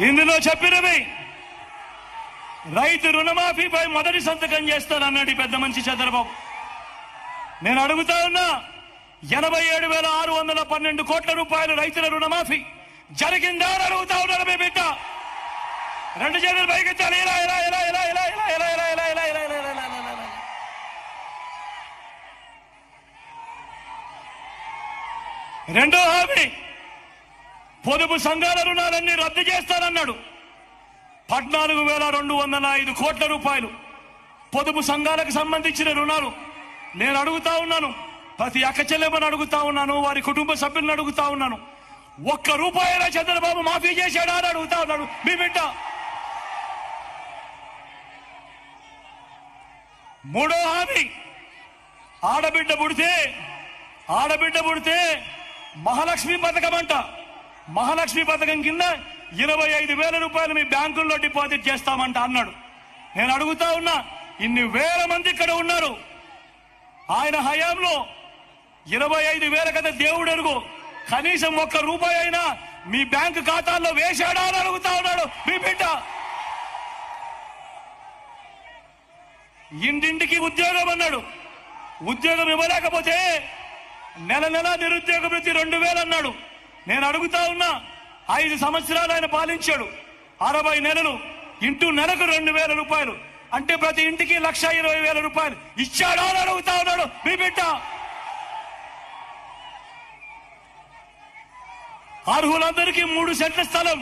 ఇందులో చెప్పినవి రైతు రుణమాఫీపై మొదటి సంతకం చేస్తానన్నాడు పెద్ద మనిషి చంద్రబాబు. నేను అడుగుతా ఉన్నా, 87,612 కోట్ల రూపాయలు రైతుల రుణమాఫీ జరిగిందా అని అడుగుతా ఉన్నారు మీ బిడ్డ. రెండు చేతులు పైకెత్తాలి. ఇలా ఇలా ఇలా ఇలా ఇలా ఇలా ఇలా ఇలా ఇలా ఇలా ఇలా ఇలా ఇలా ఇలా ఇలా. రెండో హామీ, పొదుపు సంఘాల రుణాలన్నీ రద్దు చేస్తానన్నాడు. 14,205 కోట్ల రూపాయలు పొదుపు సంఘాలకు సంబంధించిన రుణాలు. నేను అడుగుతా ఉన్నాను, ప్రతి అక్క చెల్లెమ్మని అడుగుతా ఉన్నాను, వారి కుటుంబ సభ్యులను అడుగుతా ఉన్నాను, ఒక్క రూపాయైనా చంద్రబాబు మాఫీ చేశాడా అని అడుగుతా ఉన్నాడు మీ బిడ్డ. మూడో హామీ, ఆడబిడ్డ పుడితే మహాలక్ష్మి పథకం అంట. మహాలక్ష్మి పథకం కింద 25,000 రూపాయలు మీ బ్యాంకుల్లో డిపాజిట్ చేస్తామంట అన్నాడు. నేను అడుగుతా ఉన్నా, ఇన్ని వేల మంది ఇక్కడ ఉన్నారు, ఆయన హయాంలో 25,000 కదా దేవుడు ఎరుగు, కనీసం ఒక్క రూపాయి అయినా మీ బ్యాంకు ఖాతాల్లో వేశాడా అని అడుగుతా ఉన్నాడు మీ బిడ్డ. ఇంటింటికి ఉద్యోగం అన్నాడు. ఉద్యోగం ఇవ్వలేకపోతే నెల నెల నిరుద్యోగ వృత్తి 2,000 అన్నాడు. నేను అడుగుతా ఉన్నా, 5 సంవత్సరాలు ఆయన పాలించాడు, 60 నెలలు ఇంటూ నెలకు 2,000 రూపాయలు అంటే ప్రతి ఇంటికి 1,20,000 రూపాయలు ఇచ్చాడా అని అడుగుతా ఉన్నాడు మీ బిడ్డ. అర్హులందరికీ 3 సెంట్ల స్థలం,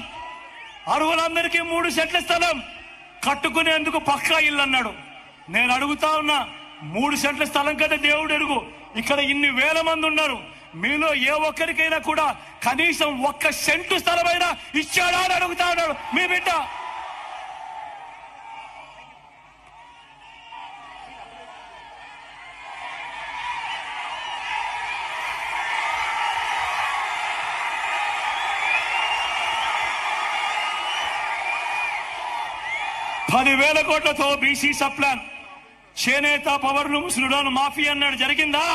అర్హులందరికీ 3 సెంట్ల స్థలం కట్టుకునేందుకు పక్కా ఇల్లు అన్నాడు. నేను అడుగుతా ఉన్నా, 3 సెంట్ల స్థలం కదా దేవుడు ఎరుగు, ఇక్కడ ఇన్ని వేల మంది ఉన్నారు, మీలో ఏ ఒక్కరికైనా కూడా కనీసం 1 సెంటు స్థలమైనా ఇచ్చాడా అని అడుగుతా ఉన్నాడు మీ బిడ్డ. $10,000 కోట్లతో బీసీ సప్లాన్, చేనేత పవర్ లూమ్స్ రుణాలు మాఫీ అన్నాడు, జరిగిందా?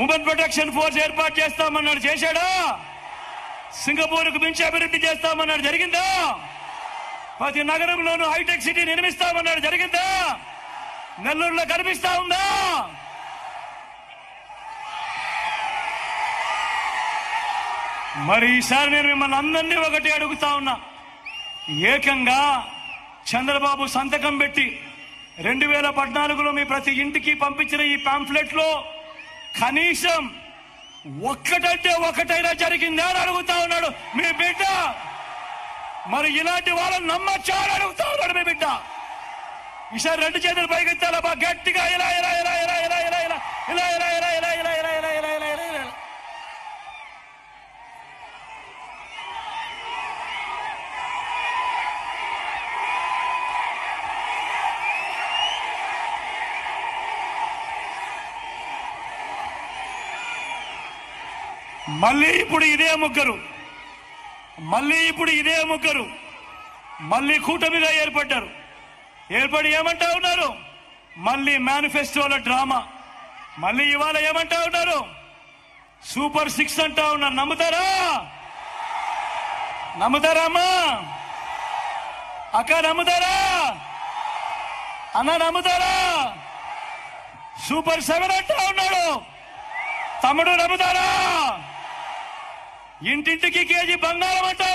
ఉమెన్ ప్రొటెక్షన్ ఫోర్స్ ఏర్పాటు చేస్తామన్నాడు, చేశాడా? సింగపూర్కు మించి అభివృద్ధి చేస్తామన్నాడు, జరిగిందా? ప్రతి నగరంలోనూ హైటెక్ సిటీ నిర్మిస్తామన్నాడు, జరిగిందా? నెల్లూరులో కనిపిస్తా ఉందా? మరి ఈసారి నేను మిమ్మల్ని అందరినీ ఒకటి అడుగుతా ఉన్నా, ఏకంగా చంద్రబాబు సంతకం పెట్టి 2014లో మీ ప్రతి ఇంటికి పంపించిన ఈ పాంఫ్లెట్ లో కనీసం ఒక్కటంటే ఒకటైనా జరిగిందా అని అడుగుతా ఉన్నాడు మీ బిడ్డ. మరి ఇలాంటి వాళ్ళని నమ్మచ్చా అని అడుగుతా ఉన్నాడు మీ బిడ్డ. ఈసారి 2 చేతులు పైకెత్తాలబ్బా గట్టిగా. ఇలా ఇలా ఇలా ఇలా ఇలా ఇలా ఇలా ఇలా ఇలా ఇలా ఇలా ఇలా ఇలా ఇలా ఇలా ఇలా ఇలా ఇలా. మళ్ళీ ఇప్పుడు ఇదే ముగ్గురు మళ్ళీ కూటమిగా ఏర్పడ్డారు. ఏర్పడి ఏమంటా ఉన్నారు? మళ్ళీ మేనిఫెస్టోల డ్రామా. మళ్ళీ ఇవాళ ఏమంటా ఉన్నారు? సూపర్ 6 అంటా ఉన్నారు. నమ్ముతారా అమ్మా? అక్క నమ్ముతారా? అన్న నమ్ముతారా? సూపర్ 7 అంటా ఉన్నాడు. తమ్ముడు నమ్ముతారా? ఇంటింటికి కేజీ బంగారం అంటా